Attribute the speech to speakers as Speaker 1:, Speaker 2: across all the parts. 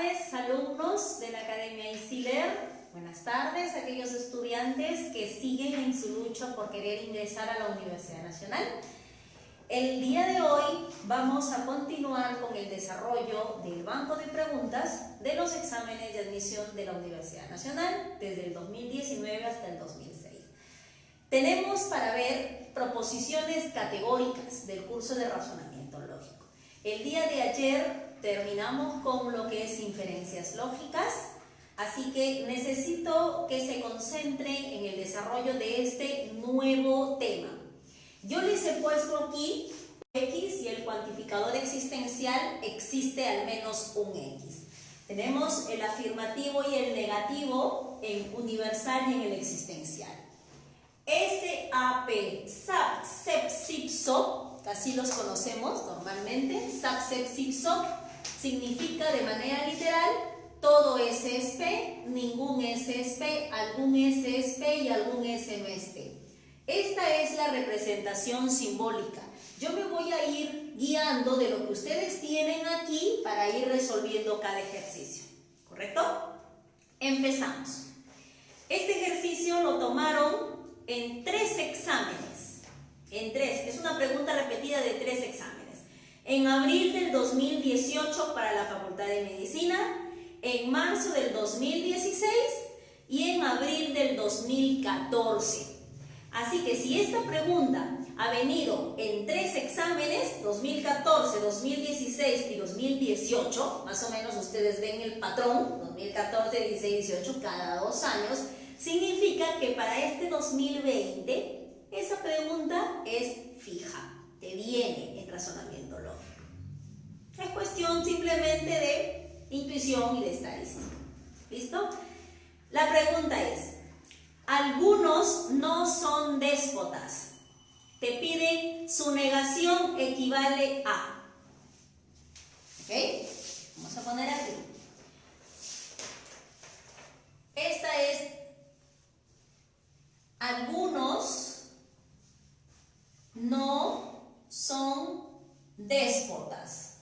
Speaker 1: tardes, alumnos de la Academia EasyLearn. Buenas tardes a aquellos estudiantes que siguen en su lucha por querer ingresar a la Universidad Nacional. El día de hoy vamos a continuar con el desarrollo del banco de preguntas de los exámenes de admisión de la Universidad Nacional desde el 2019 hasta el 2006. Tenemos para ver proposiciones categóricas del curso de razonamiento lógico. El día de ayer terminamos con lo que es inferencias lógicas, así que necesito que se concentren en el desarrollo de este nuevo tema. Yo les he puesto aquí X y el cuantificador existencial existe al menos un X. Tenemos el afirmativo y el negativo en universal y en el existencial. SAP, SAP, SEP, SIPSO, así los conocemos normalmente. SAP, SEP, SIPSO significa de manera literal todo S es P, ningún S es P, algún S es P y algún S no es P. Esta es la representación simbólica. Yo me voy a ir guiando de lo que ustedes tienen aquí para ir resolviendo cada ejercicio. ¿Correcto? Empezamos. Este ejercicio lo tomaron en 3 exámenes. Es una pregunta repetida de 3 exámenes. En abril del 2018 para la Facultad de Medicina, en marzo del 2016 y en abril del 2014. Así que si esta pregunta ha venido en 3 exámenes, 2014, 2016 y 2018, más o menos ustedes ven el patrón, 2014, 16, 18, cada 2 años, significa que para este 2020 esa pregunta es fija, te viene en razonamiento lógico. Es cuestión simplemente de intuición y de estadística. ¿Listo? La pregunta es, algunos no son déspotas. Te piden su negación equivale a. ¿Ok? Vamos a poner aquí. Esta es algunos no son déspotas.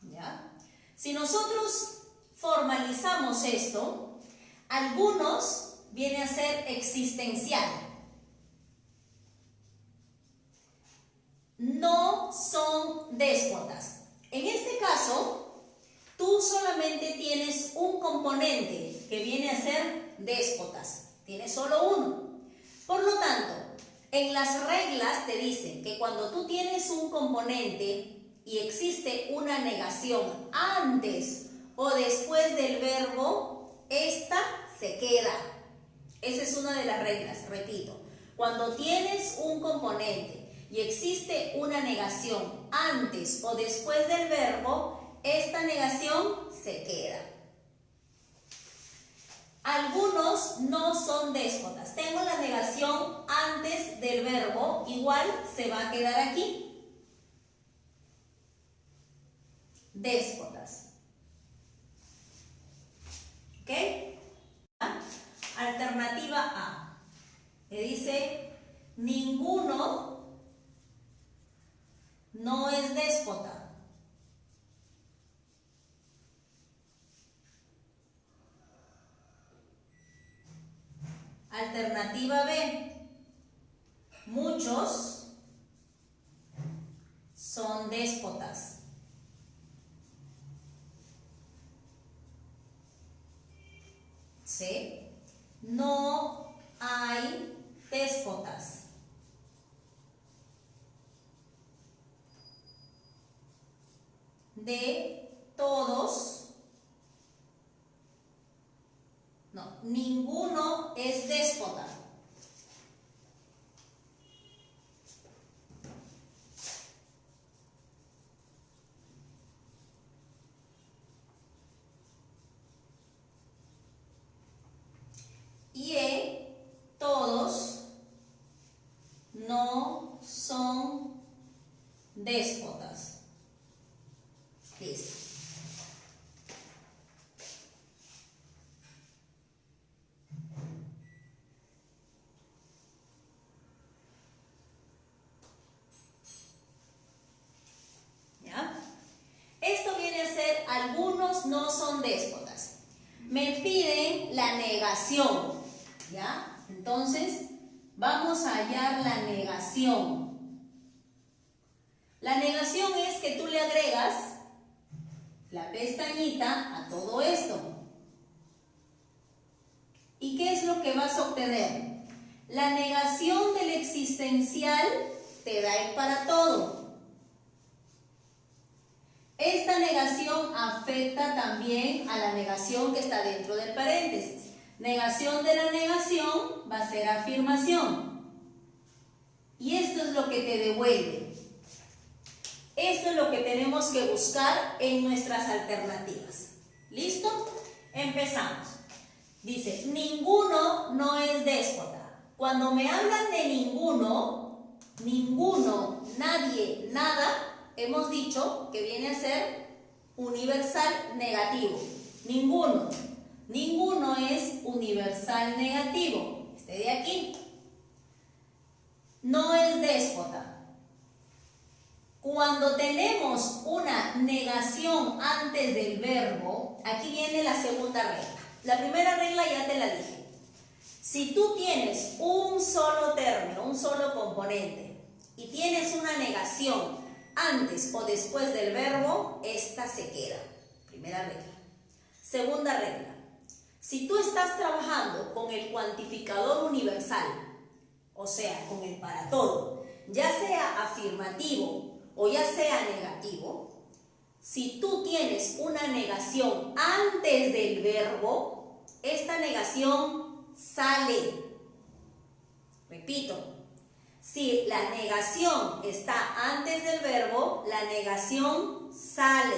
Speaker 1: ¿Ya? Si nosotros formalizamos esto, algunos viene a ser existencial. No son déspotas. En este caso, tú solamente tienes un componente que viene a ser déspotas. Tienes solo uno. Por lo tanto, en las reglas te dicen que cuando tú tienes un componente y existe una negación antes o después del verbo, esta se queda. Esa es una de las reglas, repito. Cuando tienes un componente y existe una negación antes o después del verbo, esta negación se queda. Algunos no son déspotas. Tengo la negación antes del verbo, igual se va a quedar aquí. Déspotas. ¿Ok? Alternativa A. Que dice, ninguno no es déspota. Alternativa B. Muchos son déspotas. C. No hay déspotas. D. Todos. No, ninguno es déspota. Y E, todos no son déspotas. Listo. algunos no son déspotas. Me piden la negación, ¿ya? Entonces, vamos a hallar la negación. La negación es que tú le agregas la pestañita a todo esto. ¿Y qué es lo que vas a obtener? La negación del existencial te da el para todo. Esta negación afecta también a la negación que está dentro del paréntesis. Negación de la negación va a ser afirmación. Y esto es lo que te devuelve. Esto es lo que tenemos que buscar en nuestras alternativas. ¿Listo? Empezamos. Dice, ninguno no es déspota. Cuando me hablan de ninguno, nadie, nada, hemos dicho que viene a ser universal negativo. Ninguno es universal negativo. Este de aquí. No es déspota. Cuando tenemos una negación antes del verbo, aquí viene la segunda regla. La primera regla ya te la dije. Si tú tienes un solo término, un solo componente, y tienes una negación antes o después del verbo, esta se queda. Primera regla. Segunda regla. Si tú estás trabajando con el cuantificador universal, o sea, con el para todo, ya sea afirmativo o ya sea negativo, si tú tienes una negación antes del verbo, esta negación sale. Repito, si la negación está antes del verbo, la negación sale,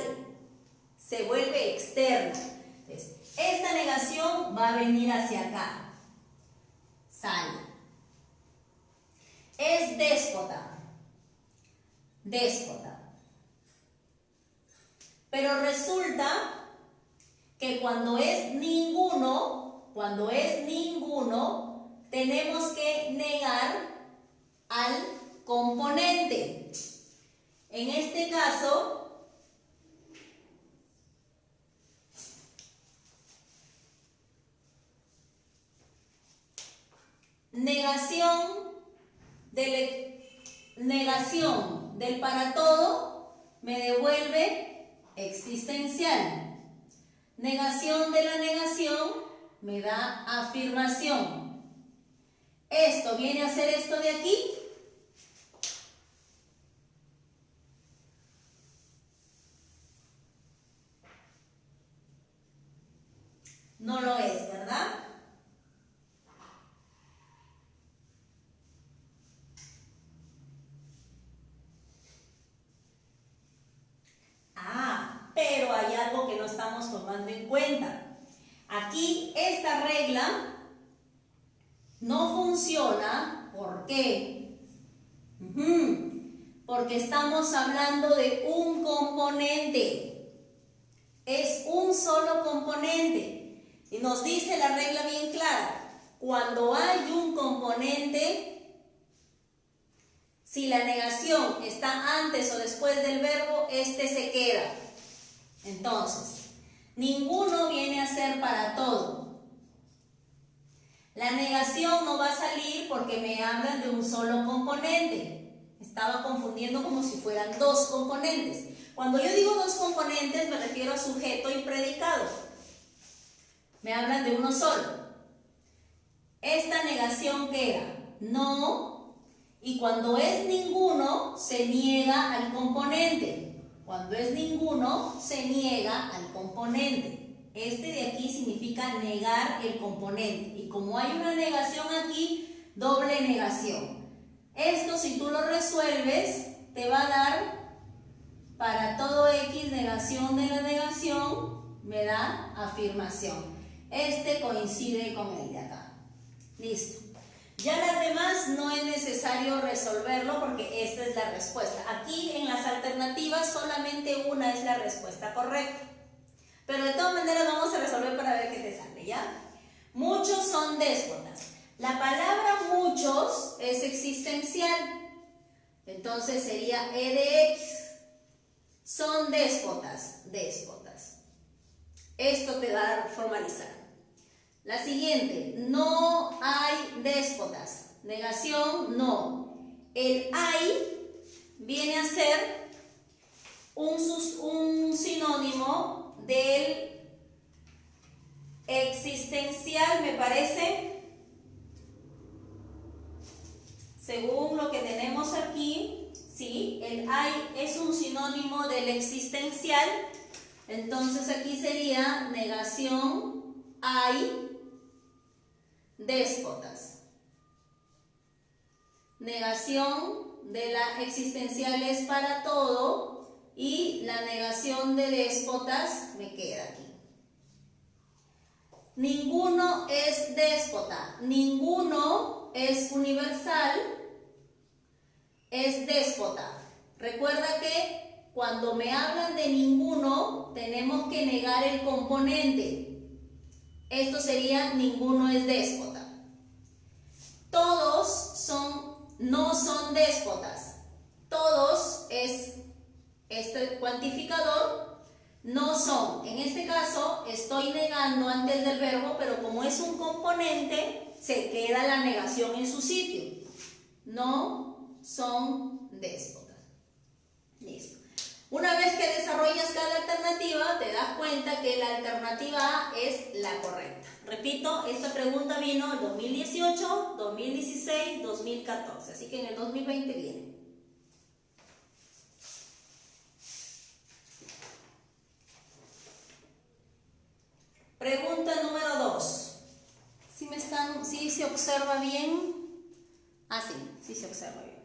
Speaker 1: se vuelve externa. Entonces, esta negación va a venir hacia acá, sale. Es déspota, déspota. Pero resulta que cuando es ninguno, tenemos que negar al componente. En este caso, negación del para todo me devuelve existencial. Negación de la negación me da afirmación. Esto viene a ser esto de aquí. No lo es, ¿verdad? Pero hay algo que no estamos tomando en cuenta. Aquí esta regla no funciona. ¿Por qué? Porque estamos hablando de un componente. Es un solo componente. Y nos dice la regla bien clara. Cuando hay un componente, si la negación está antes o después del verbo, este se queda. Entonces, ninguno viene a ser para todo. La negación no va a salir porque me hablan de un solo componente. Estaba confundiendo como si fueran dos componentes. Cuando yo digo dos componentes me refiero a sujeto y predicado. Me hablan de uno solo. Esta negación queda no, y cuando es ninguno se niega al componente. Cuando es ninguno, se niega al componente. Este de aquí significa negar el componente. Y como hay una negación aquí, doble negación. Esto, si tú lo resuelves, te va a dar para todo X negación de la negación, me da afirmación. Este coincide con el de acá. Listo. Ya las demás no es necesario resolverlo porque esta es la respuesta. Aquí en las alternativas solamente una es la respuesta correcta. Pero de todas maneras vamos a resolver para ver qué te sale, ¿ya? Muchos son déspotas. La palabra muchos es existencial. Entonces sería E de X. Son déspotas, déspotas. Esto te va a formalizar. La siguiente, no hay déspotas. Negación, no. El hay viene a ser un sinónimo del existencial, me parece. Según lo que tenemos aquí, sí, el hay es un sinónimo del existencial. Entonces aquí sería negación, hay déspotas. Negación de la existencial es para todo y la negación de déspotas me queda aquí. Ninguno es déspota, ninguno es universal, es déspota. Recuerda que cuando me hablan de ninguno, tenemos que negar el componente. Esto sería ninguno es déspota. Todos no son déspotas. Todos es este cuantificador, no son. En este caso estoy negando antes del verbo, pero como es un componente, se queda la negación en su sitio. No son déspotas. Listo. Una vez que desarrollas cada alternativa, te das cuenta que la alternativa A es la correcta. Repito, esta pregunta vino en 2018, 2016, 2014, así que en el 2020 viene. Pregunta número 2. ¿Sí se observa bien? Ah, sí se observa bien.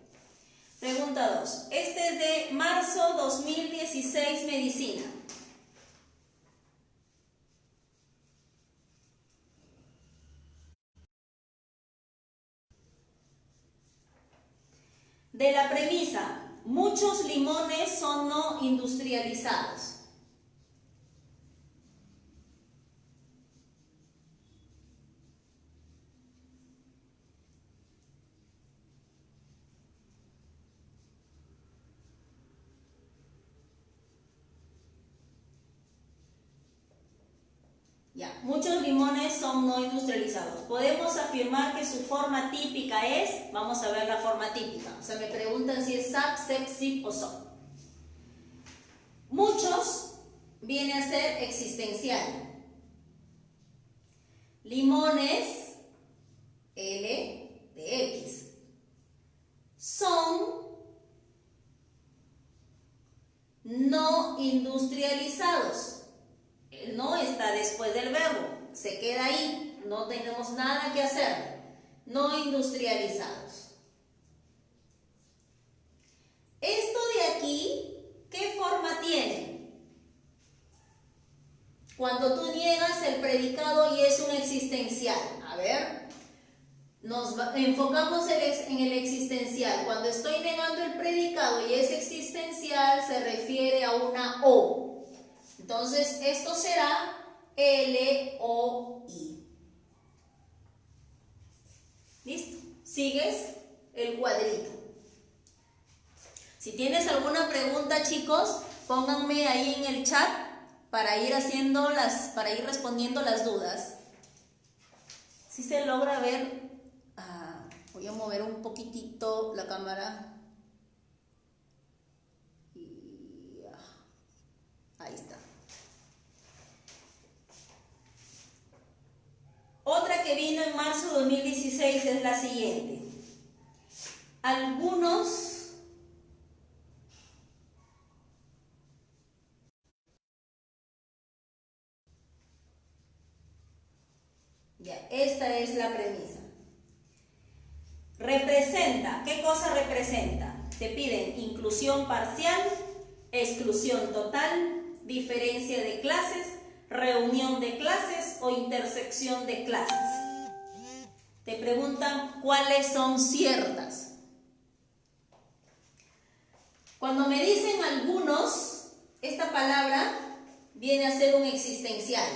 Speaker 1: Pregunta 2. Este es de marzo 2016, medicina. De la premisa, muchos limones son no industrializados. Ya, muchos limones son no industrializados. Podemos afirmar que su forma típica es, vamos a ver la forma típica. O sea, me preguntan si es sap, sep, sip o sop. Muchos viene a ser existencial. Limones, L de X. Son no industrializados. El no está después del verbo, se queda ahí, no tenemos nada que hacer. No industrializados. Esto de aquí, ¿qué forma tiene? Cuando tú niegas el predicado y es un existencial. A ver, nos enfocamos en el existencial. Cuando estoy negando el predicado y es existencial, se refiere a una O. Entonces, esto será L-O-I. ¿Listo? ¿Sigues? El cuadrito. Si tienes alguna pregunta, chicos, pónganme ahí en el chat para ir respondiendo las dudas. Si se logra ver, voy a mover un poquitito la cámara. Ahí está. Otra que vino en marzo de 2016 es la siguiente. Algunos esta es la premisa. Representa, ¿qué cosa representa? Te piden inclusión parcial, exclusión total, diferencia de clases, reunión de clases o intersección de clases. Te preguntan cuáles son ciertas. Cuando me dicen algunos, esta palabra viene a ser un existencial.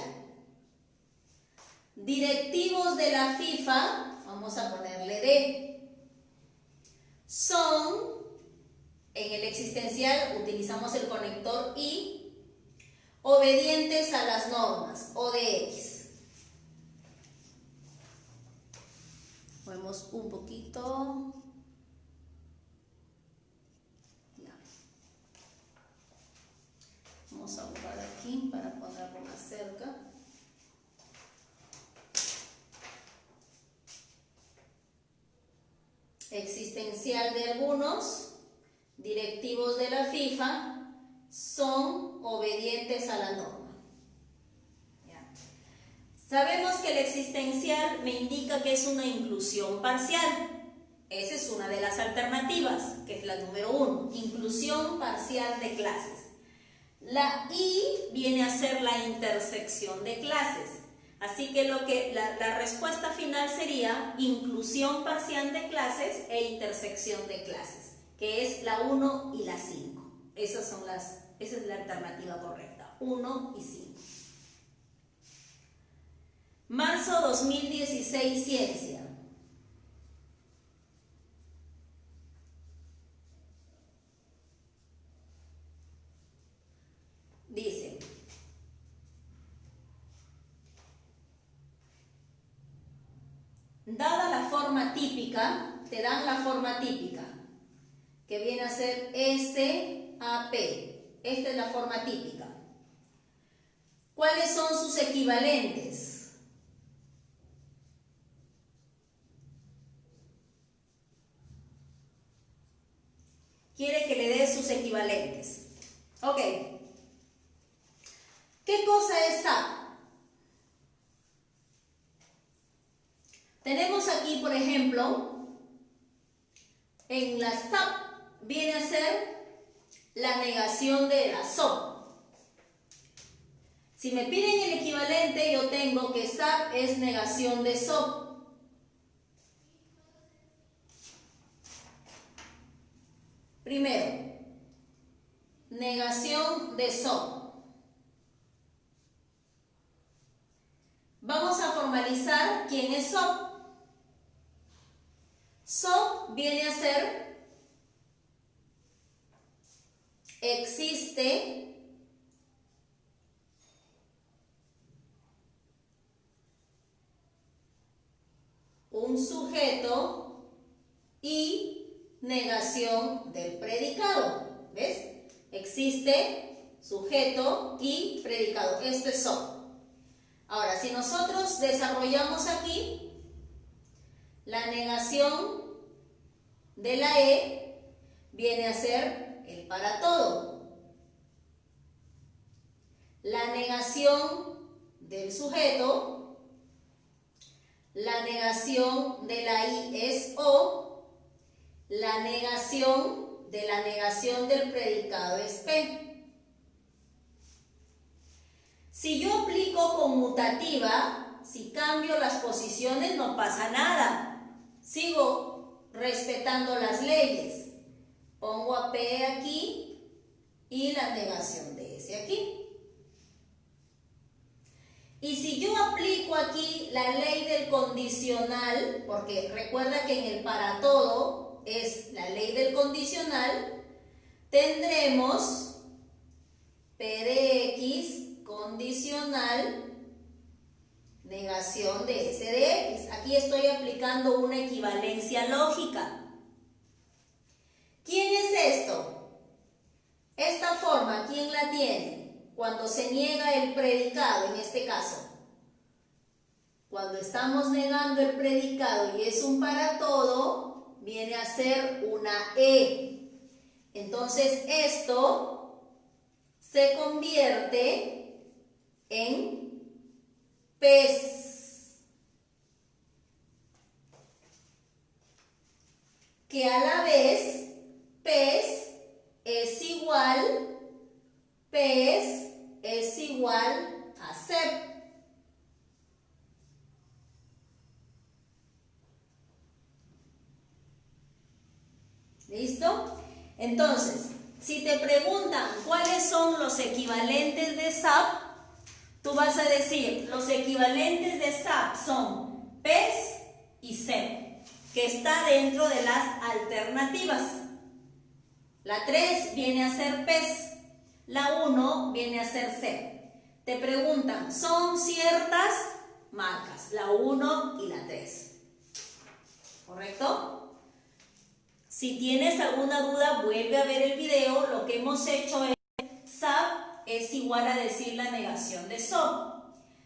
Speaker 1: Directivos de la FIFA, vamos a ponerle D, son, en el existencial utilizamos el conector I, obedientes a las normas, ODX. Movemos un poquito. Ya. Vamos a borrar aquí para ponerlo más cerca. Existencial de algunos, directivos de la FIFA, son obedientes a la norma. ¿Ya? Sabemos que el existencial me indica que es una inclusión parcial. Esa es una de las alternativas, que es la número 1, inclusión parcial de clases. La I viene a ser la intersección de clases. Así que la respuesta final sería inclusión parcial de clases e intersección de clases, que es la 1 y la 5. Esa es la alternativa correcta, 1 y 5. Marzo 2016, ciencia. Dice: dada la forma típica, te dan la forma típica, que viene a ser SAP. Esta es la forma típica. ¿Cuáles son sus equivalentes? Quiere que le dé sus equivalentes. Ok. ¿Qué cosa es SAP? Tenemos aquí, por ejemplo, en la SAP viene a ser la negación de la SOP. Si me piden el equivalente, yo tengo que SAP es negación de SOP. Primero, negación de SOP. Vamos a formalizar quién es SOP. SOP viene a ser existe un sujeto y negación del predicado. ¿Ves? Existe sujeto y predicado. Esto es SOP. Ahora, si nosotros desarrollamos aquí la negación de la E, viene a ser el para todo. La negación del sujeto, la negación de la I es O, la negación de la negación del predicado es P. Si yo aplico conmutativa, si cambio las posiciones no pasa nada. Sigo respetando las leyes. Pongo a P aquí y la negación de S aquí. Y si yo aplico aquí la ley del condicional, porque recuerda que en el para todo es la ley del condicional, tendremos P de X condicional negación de S de X. Aquí estoy aplicando una equivalencia lógica. ¿Quién es esto? Esta forma, ¿quién la tiene? Cuando se niega el predicado, en este caso. Cuando estamos negando el predicado y es un para todo, viene a ser una E. Entonces esto se convierte en pez, que a la vez pez es igual a CEP. ¿Listo? Entonces, si te preguntan cuáles son los equivalentes de SAP, tú vas a decir, los equivalentes de SAP son PES y CEP, que está dentro de las alternativas. La 3 viene a ser PES, la 1 viene a ser CEP. te preguntan, ¿son ciertas? Marcas la 1 y la 3. ¿Correcto? Si tienes alguna duda, vuelve a ver el video. Lo que hemos hecho es SAP es igual a decir la negación de SOP.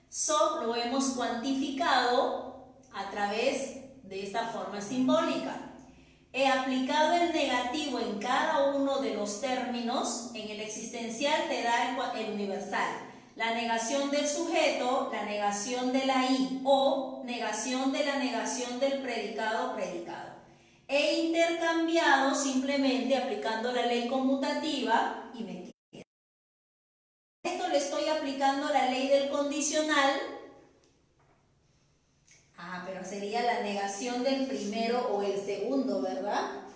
Speaker 1: SOP lo hemos cuantificado a través de esta forma simbólica. He aplicado el negativo en cada uno de los términos. En el existencial te da el universal. La negación del sujeto, la negación de la I o negación de la negación del predicado. He intercambiado simplemente aplicando la ley conmutativa y me queda. Esto le estoy aplicando la ley del condicional. Pero sería la negación del primero o el segundo, ¿verdad?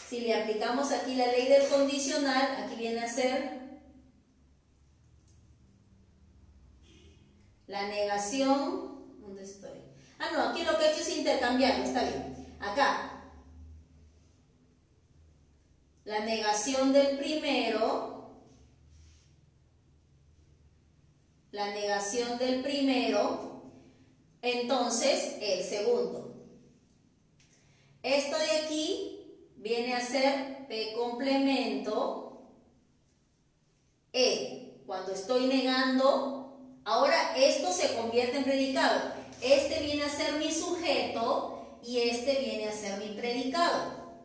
Speaker 1: Si le aplicamos aquí la ley del condicional, aquí viene a ser la negación. ¿Dónde estoy? No, aquí lo que he hecho es intercambiarlo, está bien. Acá, la negación del primero, la negación del primero, entonces el segundo. Esto de aquí viene a ser P complemento E. Cuando estoy negando, ahora esto se convierte en predicado. Este viene a ser mi sujeto y este viene a ser mi predicado.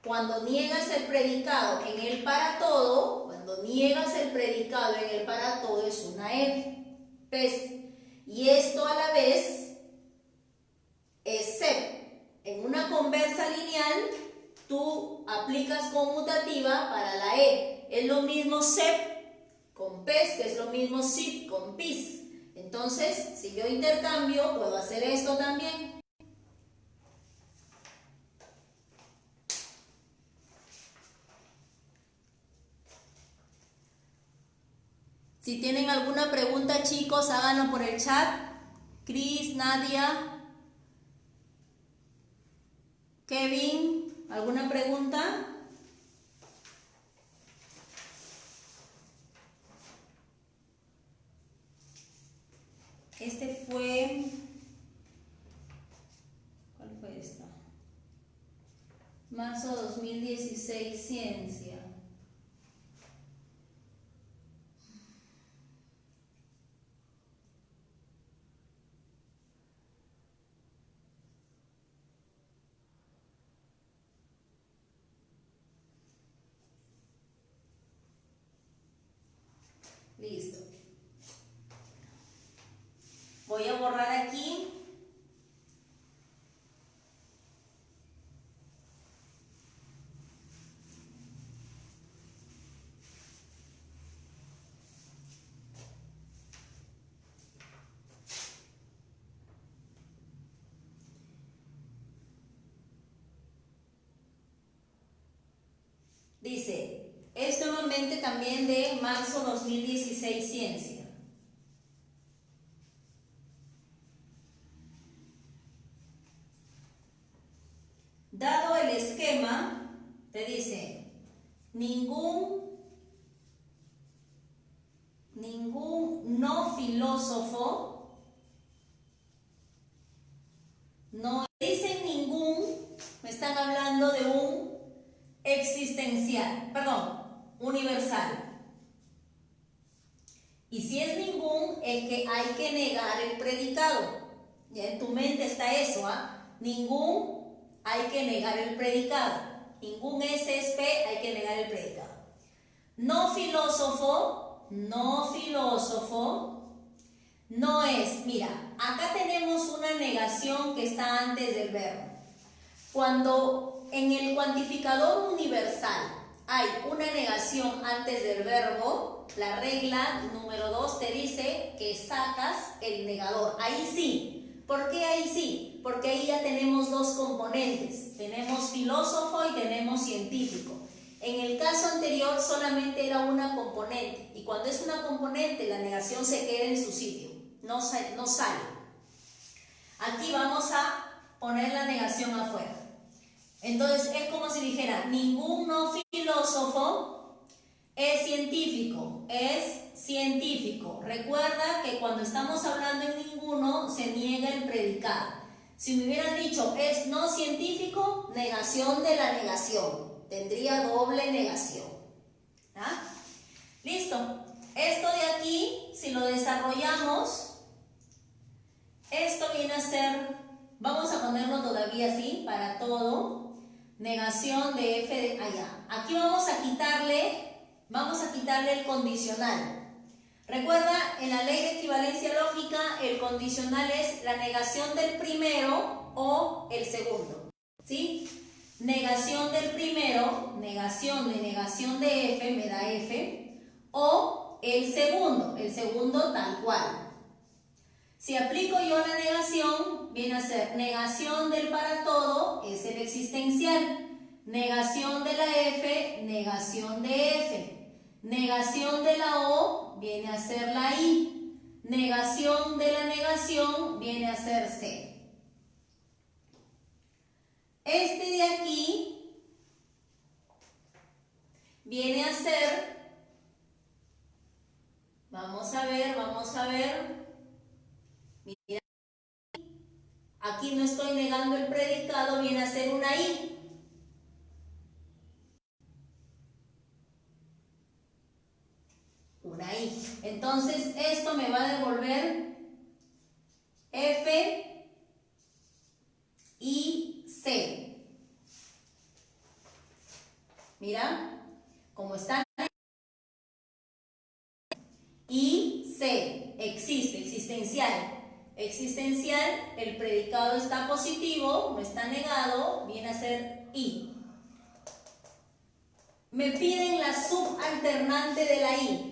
Speaker 1: Cuando niegas el predicado en el para todo, es una F. ¿Ves? Y esto a la vez es SEP. En una conversa lineal, tú aplicas conmutativa para la E. Es lo mismo SEP con PES, que es lo mismo SIP con PIS. Entonces, si yo intercambio, puedo hacer esto también. Si tienen alguna pregunta, chicos, háganlo por el chat. Cris, Nadia, Kevin, ¿alguna pregunta? Este fue... ¿Cuál fue esta? Marzo 2016, ciencia. Listo. Voy a borrar aquí. Dice, es nuevamente también de marzo 2016, ciencia. Dado el esquema, te dice, ningún no filósofo, no dicen ningún, me están hablando de un existencial, perdón, universal. Y si es ningún, es que hay que negar el predicado. Ya en tu mente está eso, Ningún, hay que negar el predicado. Ningún S es P, hay que negar el predicado. No filósofo, no es, mira, acá tenemos una negación que está antes del verbo. Cuando en el cuantificador universal hay una negación antes del verbo, la regla número 2 te dice que sacas el negador. Ahí sí. ¿Por qué ahí sí? Porque ahí ya tenemos dos componentes. Tenemos filósofo y tenemos científico. En el caso anterior solamente era una componente. Y cuando es una componente, la negación se queda en su sitio. No sale. Aquí vamos a poner la negación afuera. Entonces es como si dijera, ningún no filósofo Es científico, es científico. Recuerda que cuando estamos hablando en ninguno se niega el predicado. Si me hubieran dicho es no científico, negación de la negación. Tendría doble negación. ¿Ah? Listo. Esto de aquí, si lo desarrollamos, esto viene a ser, vamos a ponerlo todavía así para todo, negación de f de allá. Aquí vamos a quitarle el condicional. Recuerda, en la ley de equivalencia lógica, el condicional es la negación del primero o el segundo. ¿Sí? Negación del primero, negación de f, me da f, o el segundo tal cual. Si aplico yo la negación, viene a ser negación del para todo, es el existencial. Negación de la f, negación de f. Negación de la o, viene a ser la i. Negación de la negación, viene a ser c. Este de aquí viene a ser, vamos a ver. Mira, aquí no estoy negando el predicado, viene a ser una i. Una i. Entonces, esto me va a devolver f y c. Mira, como está y c, existe, existencial. Existencial, el predicado está positivo, no está negado, viene a ser i. Me piden la subalternante de la i.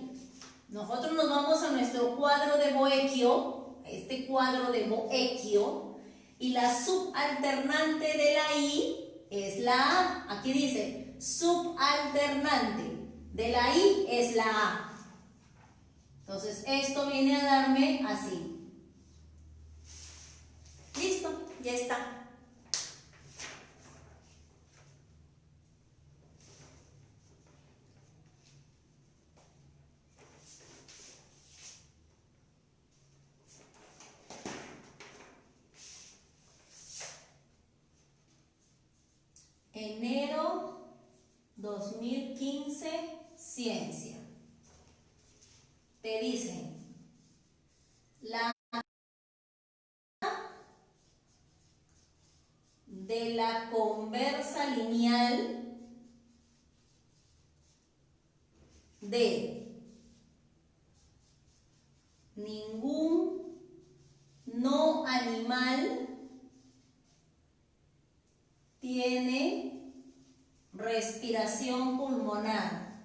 Speaker 1: Nosotros nos vamos a nuestro cuadro de Boeckio, este cuadro de Boeckio, y la subalternante de la i es la a. Aquí dice, subalternante de la i es la a. Entonces, esto viene a darme así. Listo, ya está. Enero 2015, ciencia. Te dicen, la de la conversa lineal de ningún no animal tiene respiración pulmonar.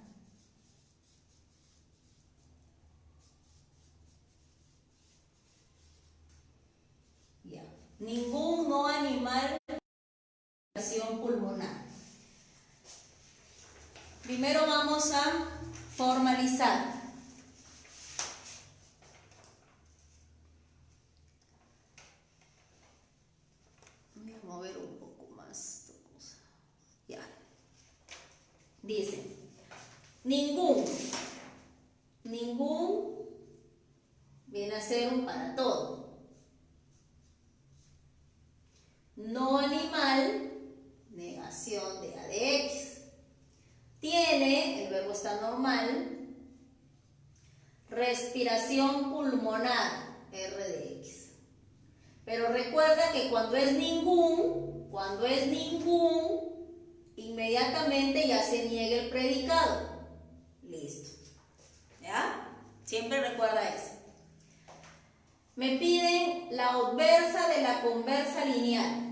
Speaker 1: Ya. Ningún no animal tiene respiración pulmonar. Primero vamos a formalizar. Voy a mover un poco más esta cosa. Ya. Dice, ningún viene a ser un para todo. No animal, negación de A de X. Tiene, el verbo está normal, respiración pulmonar, R de X. Pero recuerda que cuando es ningún, inmediatamente ya se niega el predicado. Listo. ¿Ya? Siempre recuerda eso. Me piden la adversa de la conversa lineal.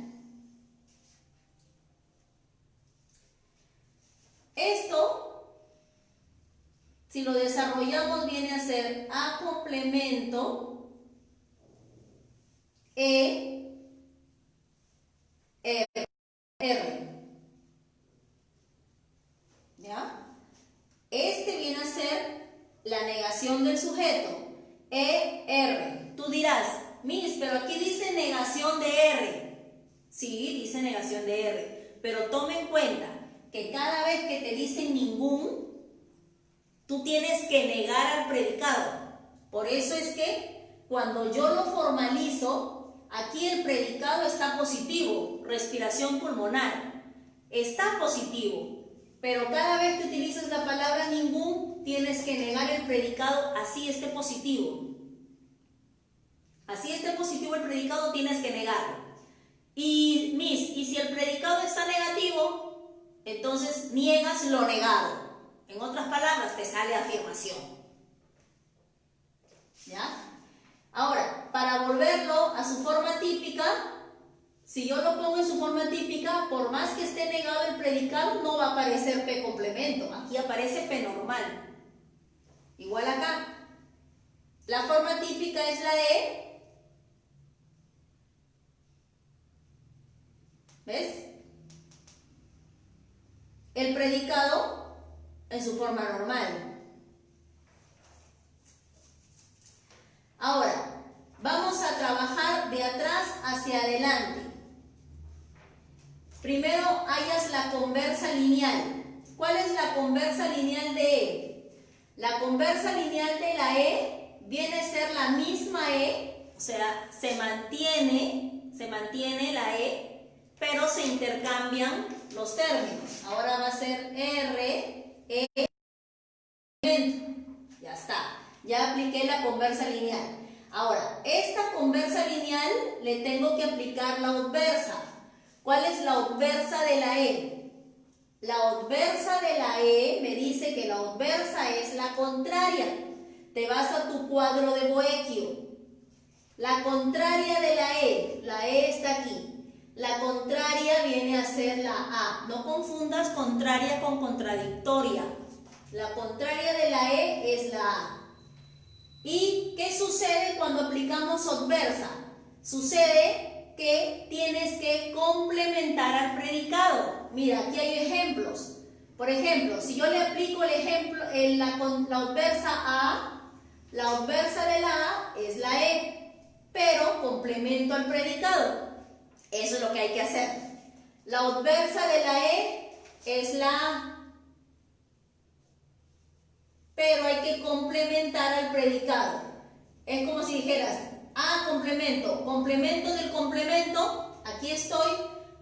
Speaker 1: Esto, si lo desarrollamos, viene a ser A complemento E R. ¿Ya? Este viene a ser la negación del sujeto. ER. Tú dirás, Miss, pero aquí dice negación de R. Sí, dice negación de R. Pero tome en cuenta que cada vez que te dicen ningún, Tú tienes que negar al predicado. Por eso es que cuando yo lo formalizo, aquí el predicado está positivo, respiración pulmonar, está positivo, pero cada vez que utilizas la palabra ningún, tienes que negar el predicado, así esté positivo. Así esté positivo el predicado, tienes que negarlo. Y si el predicado está negativo, entonces niegas lo negado. En otras palabras, te sale afirmación. ¿Ya? Ahora, para volverlo a su forma típica, si yo lo pongo en su forma típica, por más que esté negado el predicado, no va a aparecer P complemento. Aquí aparece P normal. Igual acá. La forma típica es la E. ¿Ves? El predicado en su forma normal. Ahora, vamos a trabajar de atrás hacia adelante. Primero hallas la conversa lineal. ¿Cuál es la conversa lineal de E? La conversa lineal de la E viene a ser la misma E, o sea, se mantiene la E, pero se intercambian los términos. Ahora va a ser R, E, ya está. Ya apliqué la conversa lineal. Ahora, esta conversa lineal le tengo que aplicar la obversa. ¿Cuál es la obversa de la E? La obversa de la E me dice que la obversa es la contraria. Te vas a tu cuadro de Boeckio. La contraria de la E está aquí. La contraria viene a ser la A. No confundas contraria con contradictoria. La contraria de la E es la A. ¿Y qué sucede cuando aplicamos obversa? Sucede que tienes que complementar al predicado. Mira, aquí hay ejemplos. Por ejemplo, si yo le aplico el ejemplo, la obversa A, la obversa de la A es la E, pero complemento al predicado. Eso es lo que hay que hacer. La obversa de la E es la A, pero hay que complementar al predicado. Es como si dijeras, complemento, complemento del complemento, aquí estoy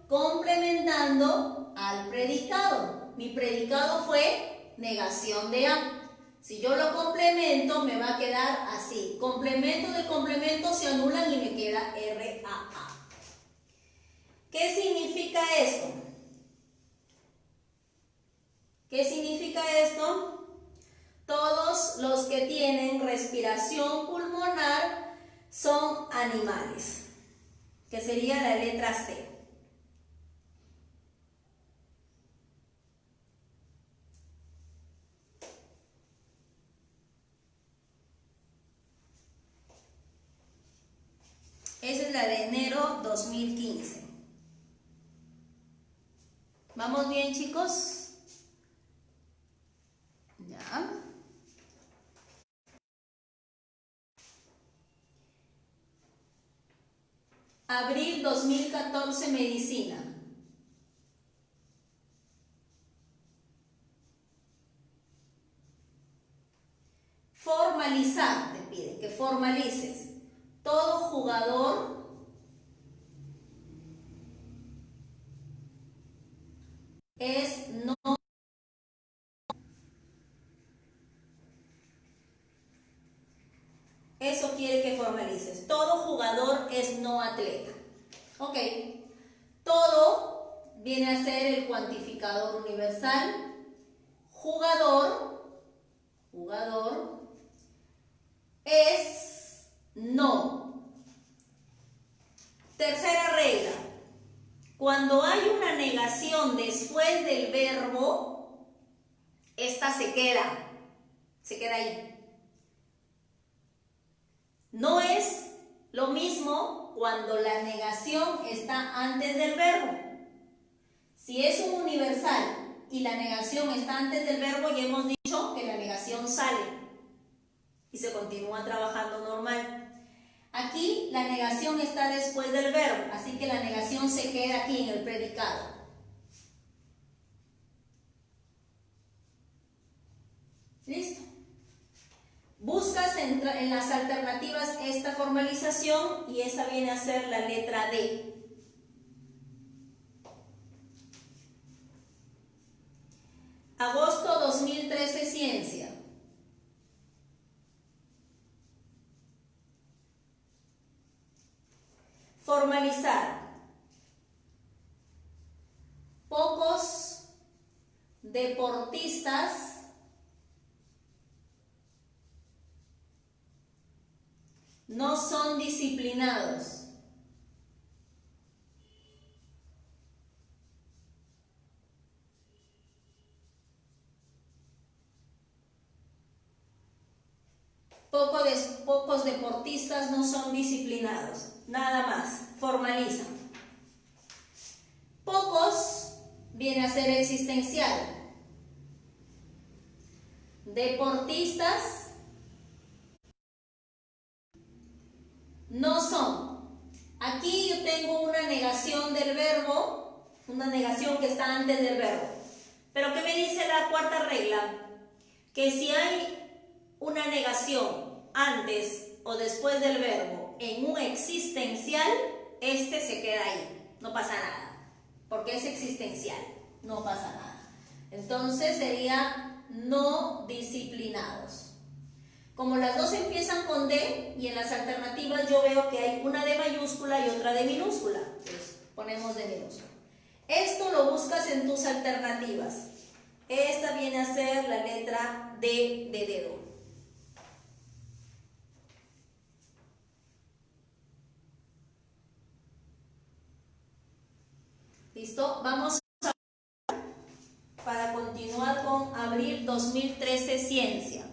Speaker 1: complementando al predicado. Mi predicado fue negación de A. Si yo lo complemento, me va a quedar así. Complemento del complemento se anulan y me queda RAA. ¿Qué significa esto? ¿Qué significa esto? Todos los que tienen respiración pulmonar son animales, que sería la letra C. Esa es la de enero 2015. ¿Vamos bien, chicos? Ya. Abril 2014, medicina. Formalizar, te piden que formalices. Todo jugador es no. Eso quiere que formalices. Todo jugador es no atleta. Ok. Todo viene a ser el cuantificador universal. Jugador es no. Tercera regla. Cuando hay una negación después del verbo, esta se queda ahí. No es lo mismo cuando la negación está antes del verbo. Si es un universal y la negación está antes del verbo, ya hemos dicho que la negación sale y se continúa trabajando normal. Aquí la negación está después del verbo, así que la negación se queda aquí en el predicado. ¿Listo? Buscas en las alternativas esta formalización y esa viene a ser la letra D. Agosto 2013, ciencia. Formalizar. Pocos deportistas no son disciplinados. Pocos deportistas no son disciplinados. Nada más. Formaliza. Pocos viene a ser existencial. Deportistas no son. Aquí yo tengo una negación del verbo, una negación que está antes del verbo. Pero ¿qué me dice la cuarta regla? Que si hay una negación antes o después del verbo en un existencial, este se queda ahí, no pasa nada, porque es existencial, no pasa nada. Entonces sería no disciplinados. Como las dos empiezan con D y en las alternativas yo veo que hay una D mayúscula y otra D minúscula, pues ponemos D minúscula. Esto lo buscas en tus alternativas. Esta viene a ser la letra D de dedo. ¿Listo? Vamos para continuar con abril 2013, ciencia.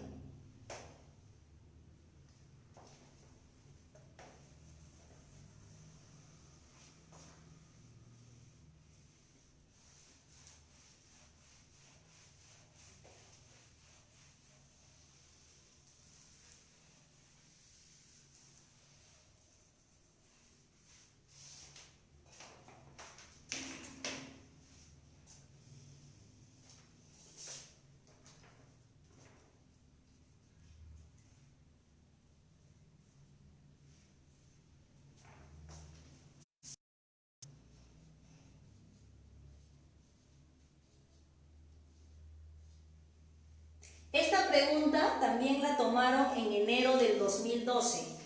Speaker 1: Esta pregunta también la tomaron en enero del 2012.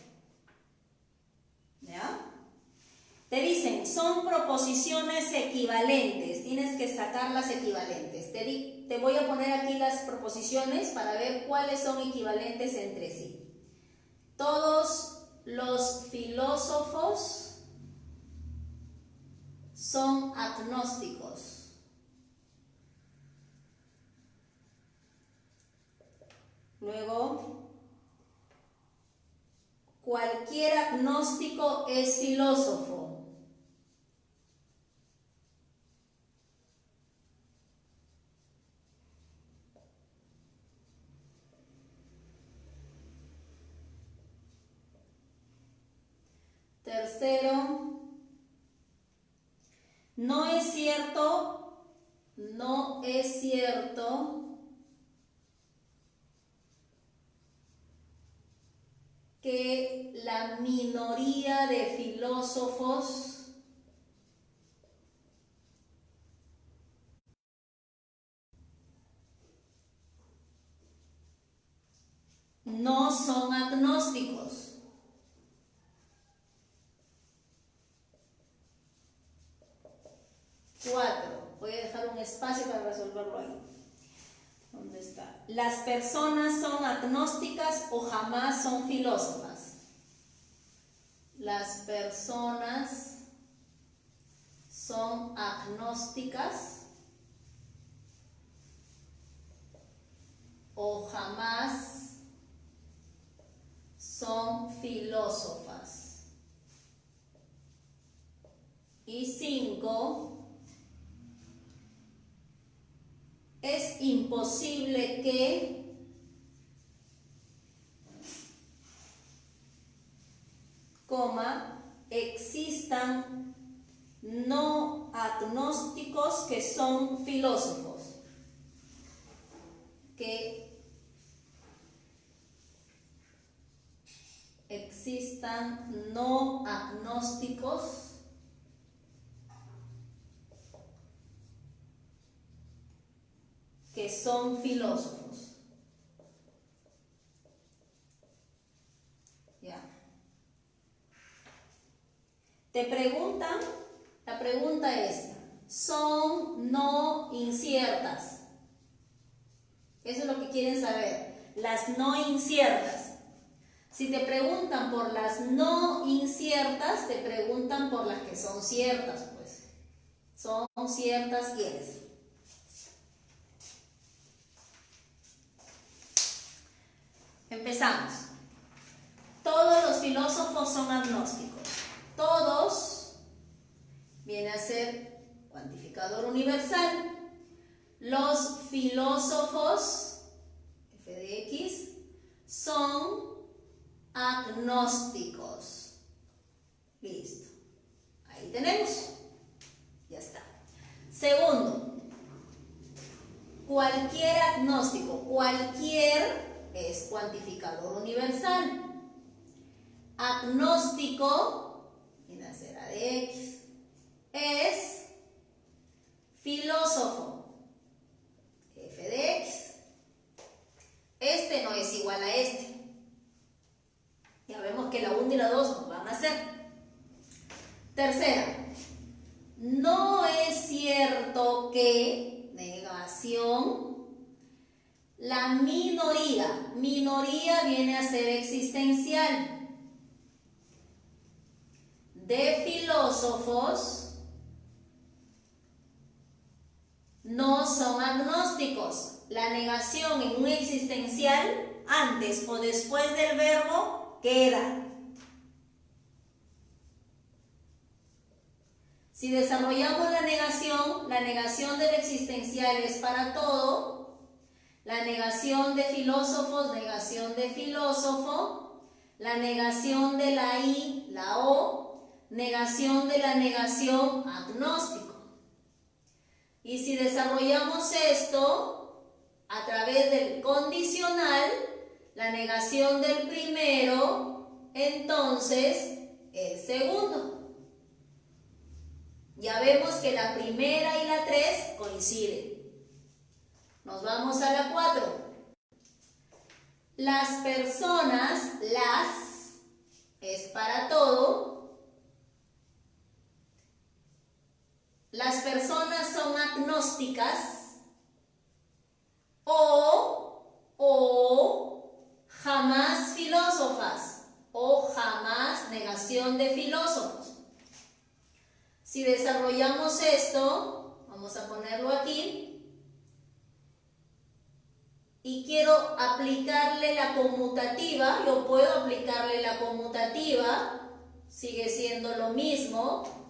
Speaker 1: ¿Ya? Te dicen, son proposiciones equivalentes. Tienes que sacar las equivalentes. Te voy a poner aquí las proposiciones para ver cuáles son equivalentes entre sí. Todos los filósofos son agnósticos. Luego, cualquier agnóstico es filósofo. Tercero, no es cierto que la minoría de filósofos no son agnósticos. Cuatro, voy a dejar un espacio para resolverlo ahí. ¿Dónde está? Las personas son agnósticas o jamás son filósofas. Las personas son agnósticas o jamás son filósofas. Y 5, es imposible que existan no agnósticos que son filósofos. Que existan no agnósticos que son filósofos. ¿Ya? Te preguntan, la pregunta es, ¿son no inciertas? Eso es lo que quieren saber, las no inciertas. Si te preguntan por las no inciertas, te preguntan por las que son ciertas, pues. Son ciertas, ¿quiénes? Empezamos. Todos los filósofos son agnósticos. Todos viene a ser cuantificador universal. Los filósofos f de x son agnósticos. Listo. Ahí tenemos. Ya está. Segundo, cualquier agnóstico, cualquier es cuantificador universal. Agnóstico, viene a ser a de x, es filósofo, f de x. Este no es igual a este. Ya vemos que la 1 y la 2 nos van a hacer. Tercera, no es cierto que, negación, la minoría viene a ser existencial, de filósofos no son agnósticos. La negación en un existencial, antes o después del verbo, queda. Si desarrollamos la negación del existencial es para todo. La negación de filósofos, negación de filósofo. La negación de la I, la O. Negación de la negación, agnóstico. Y si desarrollamos esto a través del condicional, la negación del primero, entonces el segundo. Ya vemos que la primera y la 3 coinciden. Nos vamos a la 4. Las personas, las, es para todo. Las personas son agnósticas o jamás filósofas o jamás negación de filósofos. Si desarrollamos esto, vamos a ponerlo aquí, y quiero aplicarle la conmutativa, yo puedo aplicarle la conmutativa, sigue siendo lo mismo.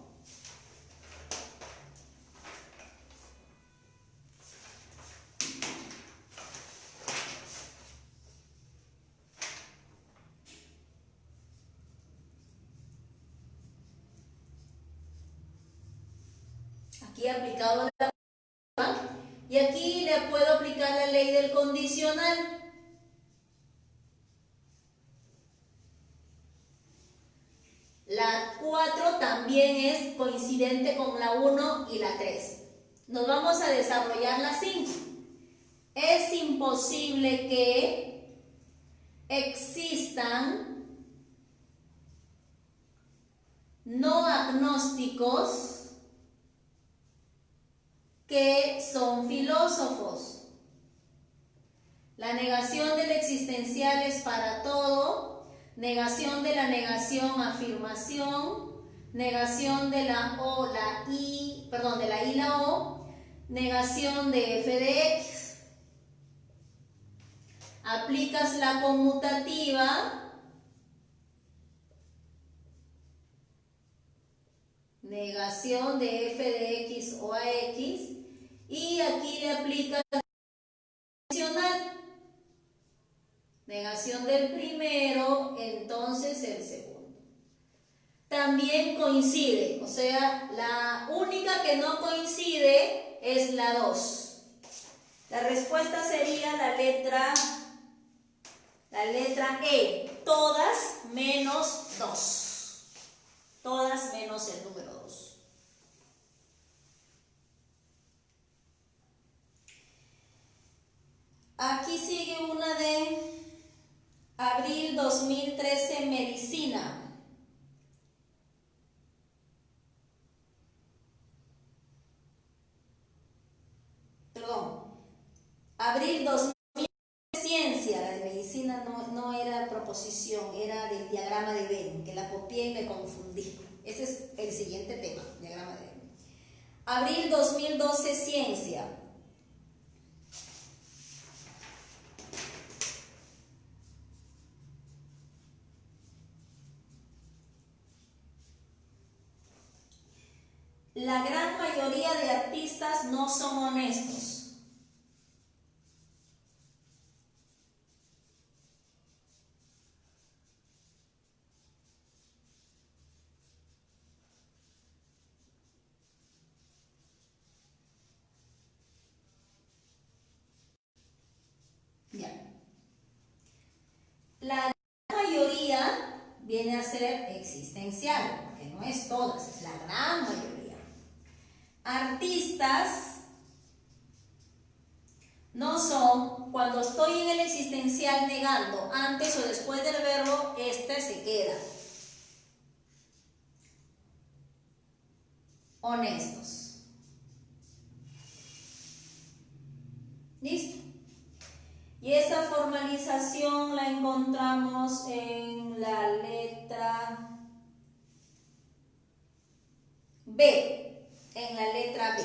Speaker 1: Aquí he aplicado la y aquí le puedo aplicar la ley del condicional. La 4 también es coincidente con la 1 y la 3. Nos vamos a desarrollar la 5. Es imposible que existan no agnósticos que son filósofos. La negación del existencial es para todo. Negación de la negación, afirmación. Negación de la O, la I, perdón, de la I, la O. Negación de f de x. Aplicas la conmutativa. Negación de f de x o a x. Y aquí le aplicas la condicional. Negación del primero, entonces el segundo. También coincide, o sea, la única que no coincide es la 2. La respuesta sería la La letra E, todas menos 2. Todas menos el número 2. Aquí sigue una de abril 2013, medicina. Perdón, abril 2013, ciencia. La de medicina no era proposición, era del diagrama de Venn, que la copié y me confundí. Ese es el siguiente tema, diagrama de Venn. Abril 2012, ciencia. La gran mayoría de artistas no son honestos. Ya. La gran mayoría viene a ser existencial, porque no es todas, es la gran mayoría. Artistas no son cuando estoy en el existencial negando antes o después del verbo, este se queda. Honestos. ¿Listo? Y esa formalización la encontramos en la letra B. En la letra B.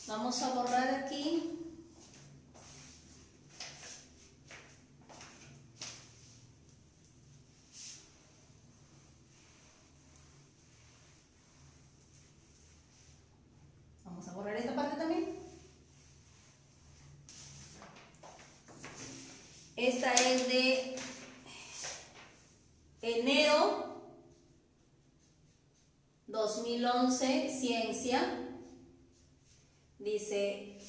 Speaker 1: Vamos a borrar aquí. Vamos a borrar esta parte también. Esta es de enero 2011, ciencia. Dice,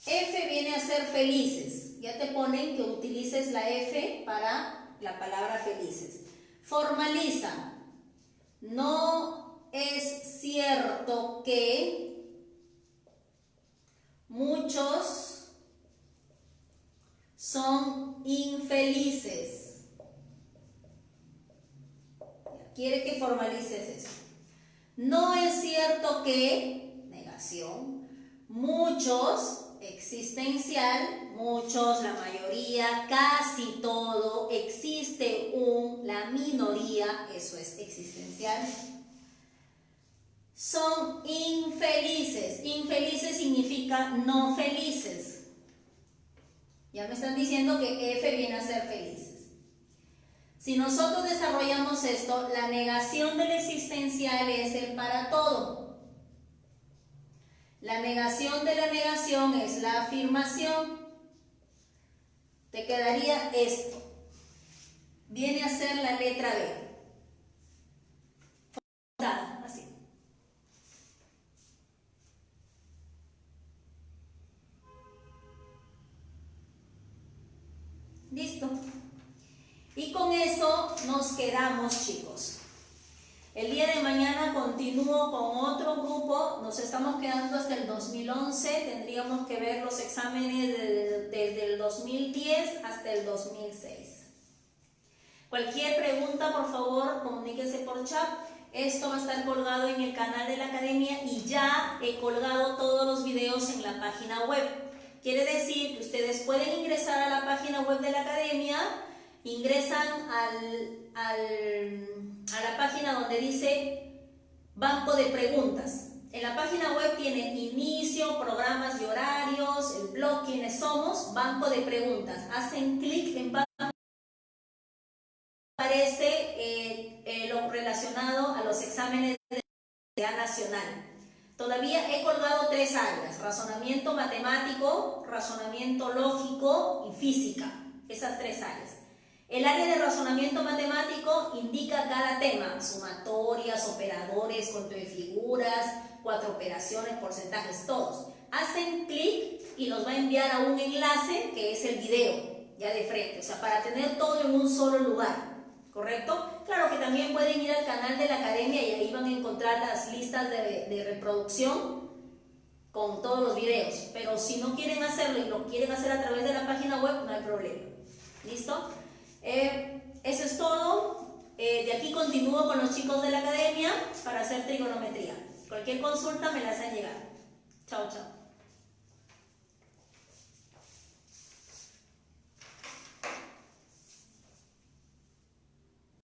Speaker 1: F viene a ser felices. Ya te ponen que utilices la F para la palabra felices. Formaliza. No es cierto que muchos son infelices. Quiere que formalices eso. No es cierto que, negación, muchos, existencial, muchos, la mayoría, casi todo, existe la minoría, eso es existencial, son infelices. Infelices significa no felices. Ya me están diciendo que F viene a ser felices. Si nosotros desarrollamos esto, la negación del existencial es el para todo. La negación de la negación es la afirmación. Te quedaría esto. Viene a ser la letra B. Así. Listo. Y con eso nos quedamos, chicos. El día de mañana continúo con otro grupo. Nos estamos quedando hasta el 2011. Tendríamos que ver los exámenes desde el 2010 hasta el 2006. Cualquier pregunta, por favor, comuníquese por chat. Esto va a estar colgado en el canal de la academia y ya he colgado todos los videos en la página web. Quiere decir que ustedes pueden ingresar a la página web de la academia, ingresan a la página donde dice banco de preguntas. En la página web tiene inicio, programas y horarios, el blog, quiénes somos, banco de preguntas. Hacen clic en banco. Aparece lo relacionado a los exámenes de la Universidad Nacional. Todavía he colgado 3 áreas: razonamiento matemático, razonamiento lógico y física. Esas 3 áreas. El área de razonamiento matemático indica cada tema, sumatorias, operadores, conteo de figuras, 4 operaciones, porcentajes, todos. Hacen clic y los va a enviar a un enlace que es el video, ya de frente, o sea, para tener todo en un solo lugar, ¿correcto? Claro que también pueden ir al canal de la academia y ahí van a encontrar las listas de reproducción con todos los videos, pero si no quieren hacerlo y lo quieren hacer a través de la página web, no hay problema. ¿Listo? Eso es todo. De aquí continúo con los chicos de la academia para hacer trigonometría. Cualquier consulta me la hacen llegar. Chao, chao.